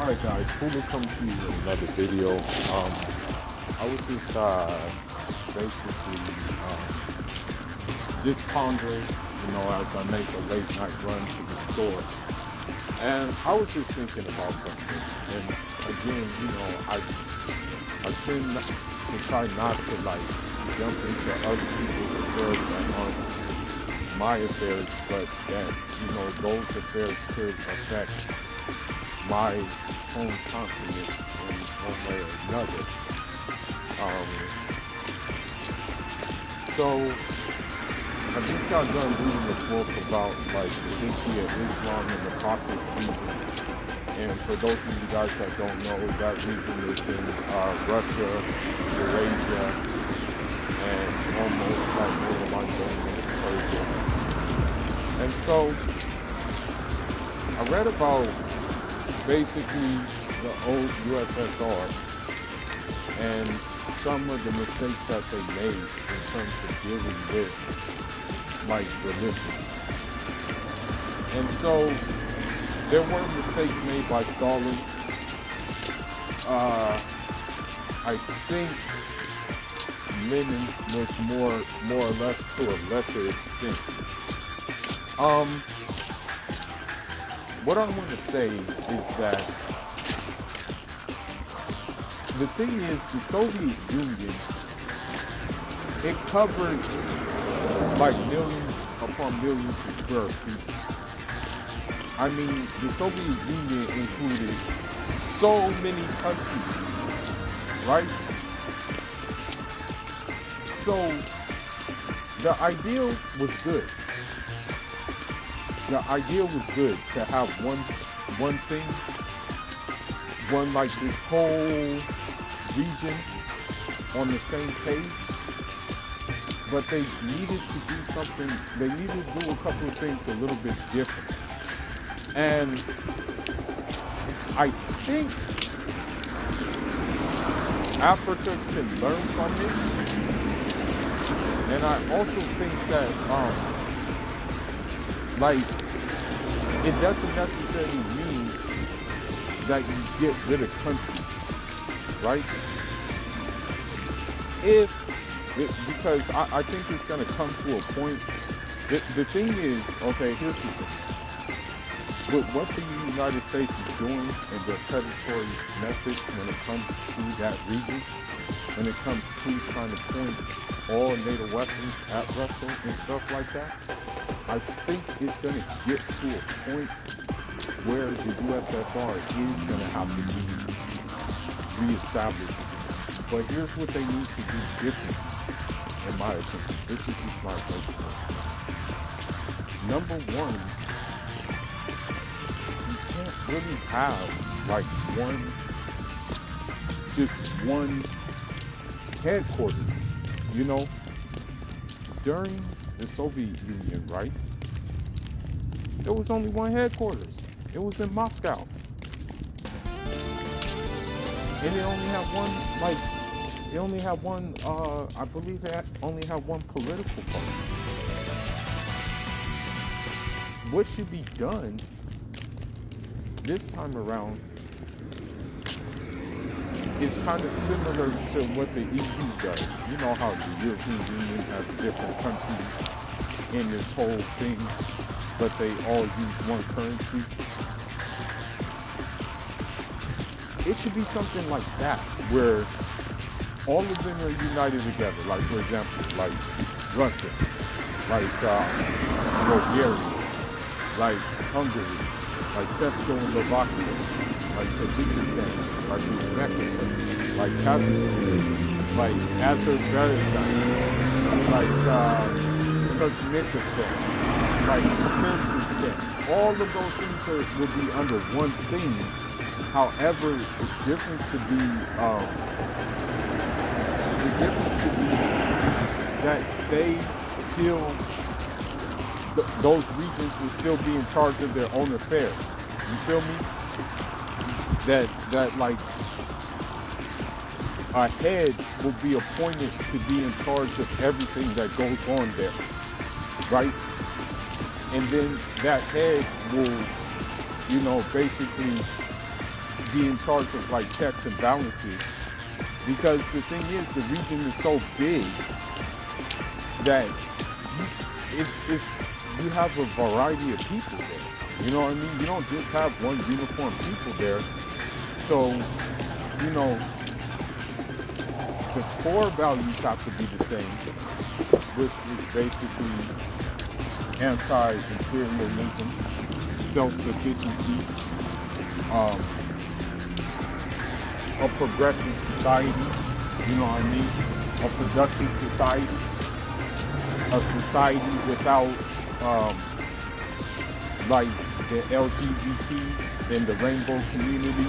Alright guys, cool to come to you with another video. I was just basically just pondering, as I make a late night run to the store. And I was just thinking about something. And again, I tend to try not to jump into other people's affairs that aren't my affairs, but that, those affairs could affect my own confidence in one way or another. So I just got done reading a book about the history of Islam and the Caucasus region. And for those of you guys that don't know, that region is in Russia, Eurasia, and almost borderline going into Persia. And so I read about basically the old USSR and some of the mistakes that they made in terms of dealing with religion. And so there were mistakes made by Stalin. I think Lenin was more or less to a lesser extent. What I want to say is that the thing is, the Soviet Union, it covered millions upon millions of square feet. I mean, the Soviet Union included so many countries, right? So the ideal was good. The idea was good to have one thing, this whole region on the same page. But they needed to do something, they needed to do a couple of things a little bit different. And I think Africa can learn from it. And I also think that it doesn't necessarily mean that you get rid of countries, right? Because I think it's going to come to a point. The thing is, okay, here's the thing. With what the United States is doing and their predatory methods when it comes to that region, when it comes to trying to point all NATO weapons at Russia and stuff like that, I think it's going to get to a point where the USSR is going to have to be reestablished. But here's what they need to do differently, in my opinion. This is just my opinion. Number one, you can't really have one headquarters. During the Soviet Union, right? There was only one headquarters. It was in Moscow. And it only had one, I believe it only had one political party. What should be done this time around is kind of similar to what the EU does. You know how the European Union has different countries in this whole thing, but they all use one currency. It should be something like that, where all of them are united together. For example, Russia, Bulgaria, Hungary, Czechoslovakia, Tajikistan, Uzbekistan, Kazakhstan, Azerbaijan, Turkmenistan, Kyrgyzstan. All of those things will be under one thing. However, the difference could be that they still, those regions will still be in charge of their own affairs. You feel me? That a head will be appointed to be in charge of everything that goes on there, right? And then that head will, basically be in charge of like checks and balances, because the thing is, the region is so big that it's you have a variety of people there. You know what I mean? You don't just have one uniform people there. So, you know, the core values have to be the same, which is basically anti-imperialism, self-sufficiency, a progressive society, you know what I mean? A productive society, a society without like the LGBT and the rainbow community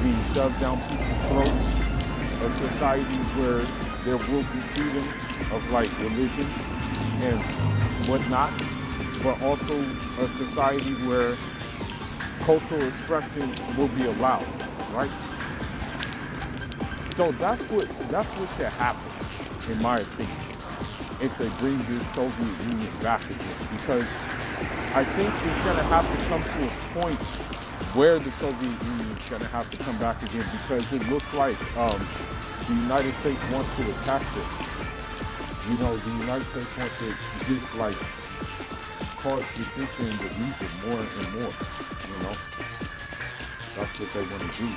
being shoved down people's throats, a society where there will be freedom of like religion and whatnot, but also a society where cultural expression will be allowed, right? So that's what should happen, in my opinion, if they bring this Soviet Union back again. Because I think it's going to have to come to a point where the Soviet Union is going to have to come back again, because it looks like the United States wants to attack it. You know, the United States wants to just like cause dissension in the region more and more, you know? That's what they want to do.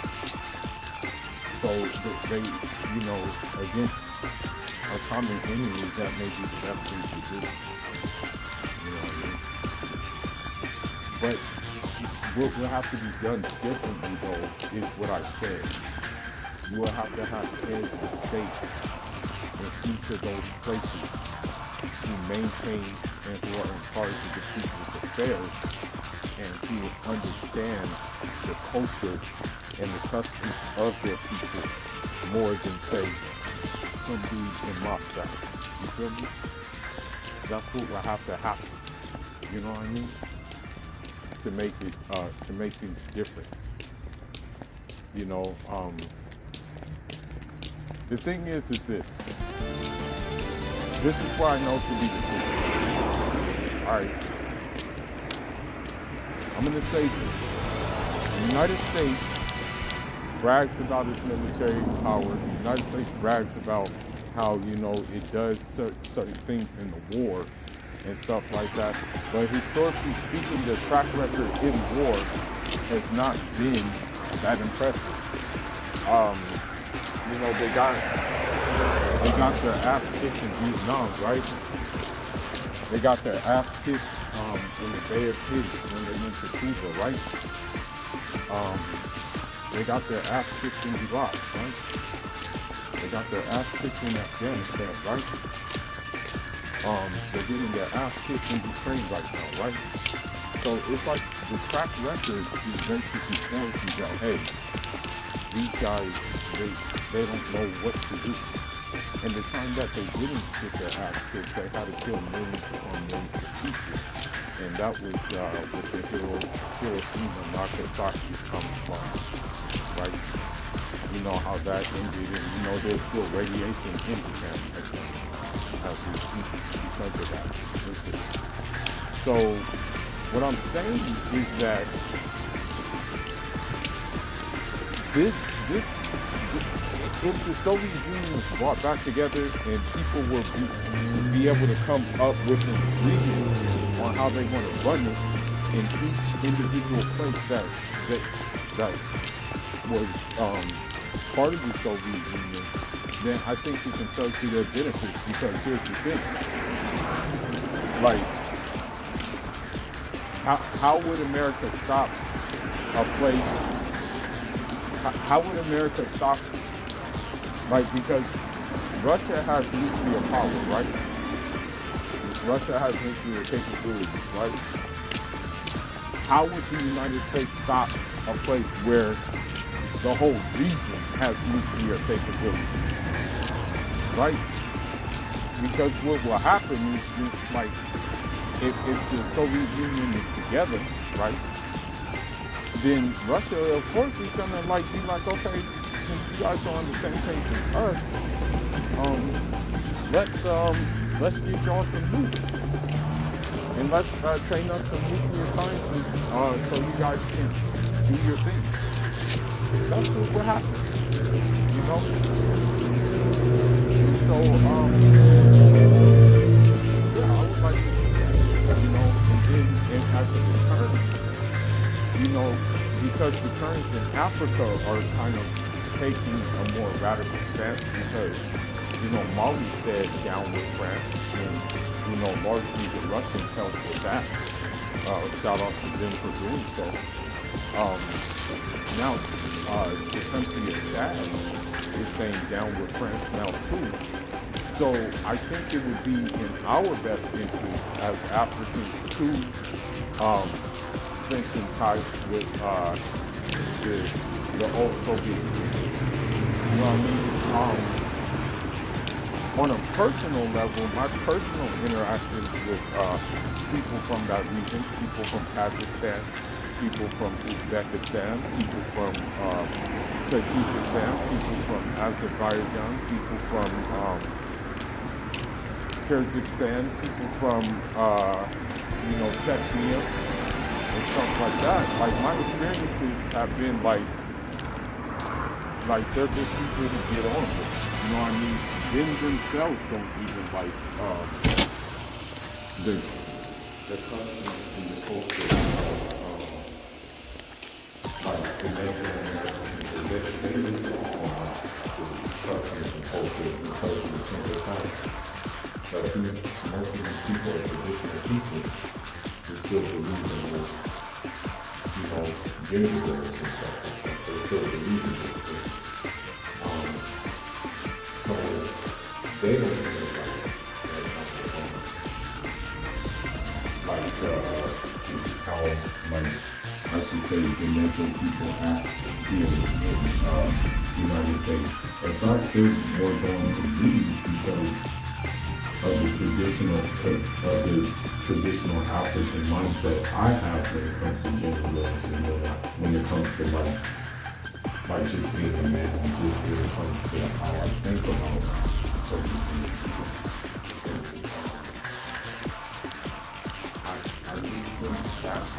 So they, you know, against a common enemy, that may be the best thing to do. You know what I mean? But what will have to be done differently, though, is what I said. You will have to have heads of states in each of those places who maintain and who are in charge of the people's affairs and who understand the culture and the customs of their people more than, say, some dudes in Moscow. You feel me? That's what will have to happen. You know what I mean? To make things different. You know, the thing is this. This is what I know to be the truth. Alright. I'm gonna say this. The United States brags about its military power. The United States brags about how, you know, it does certain things in the war and stuff like that. But historically speaking, the track record in war has not been that impressive. You know, they got their ass kicked in Vietnam, right? They got their ass kicked in the Bay of Pigs when they went to Cuba, right? They got their ass kicked in Iraq, right? They got their ass kicked in Afghanistan, right? They're getting their ass kicked in Ukraine right now, right? So it's like the track record is basically showing you that, hey, these guys, they don't know what to do. And the time that they didn't get their ass kicked, they had to kill millions upon millions of people. And that was with the Hiroshima and Nagasaki coming from, right? You know how that ended, and you know there's still radiation in Japan as we speak because of that. Listen. So what I'm saying is that if the Soviet Union was brought back together and people will be able to come up with an agreement on how they want to run it in each individual place that was part of the Soviet Union, then I think we can serve to their benefit. Because here's the thing, like, how would America stop a place? How would America stop? Like, because Russia has nuclear power, right? Russia has nuclear capabilities, right? How would the United States stop a place where the whole region has nuclear capabilities, right? Because what will happen is just like, if the Soviet Union is together, right? Then Russia, of course, is gonna like be like, okay, since you guys are on the same page as us, let's get y'all some nukes, and let's train up some nuclear scientists so you guys can do your thing. That's what happened, you know? So, yeah, I would like to see that, you know, and as a deterrent, you know, because deterrents in Africa are kind of taking a more radical stance because, you know, Mali said down with France, and, you know, largely the Russians helped with that. Shout out to them for doing so. Um, Now, the country of Chad is saying down with France now too. So I think it would be in our best interest as Africans to um, strengthen ties with the, the old Soviet Union. You know what I mean? On a personal level, my personal interactions with people from that region, people from Kazakhstan, people from Uzbekistan, people from Tajikistan, people from Azerbaijan, people from Kyrgyzstan, people from you know, Chechnya and stuff like that. Like my experiences have been like they're just people who get on with it. You know what I mean? Them themselves don't even like the the customs and the culture of like the Native Americans. They really soft on the customs and culture because of the simple fact that most of these people are traditional people who still believe in this, you know, universe and stuff like that. They still believe in this thing. So they don't feel like how, like, I should say, the mental people act here in the United States. In fact, they're more going to leave because of the traditional African mindset I have when it comes to gender roles and when it comes to like just being a man, and just when it comes to how I think about certain things. I just think that's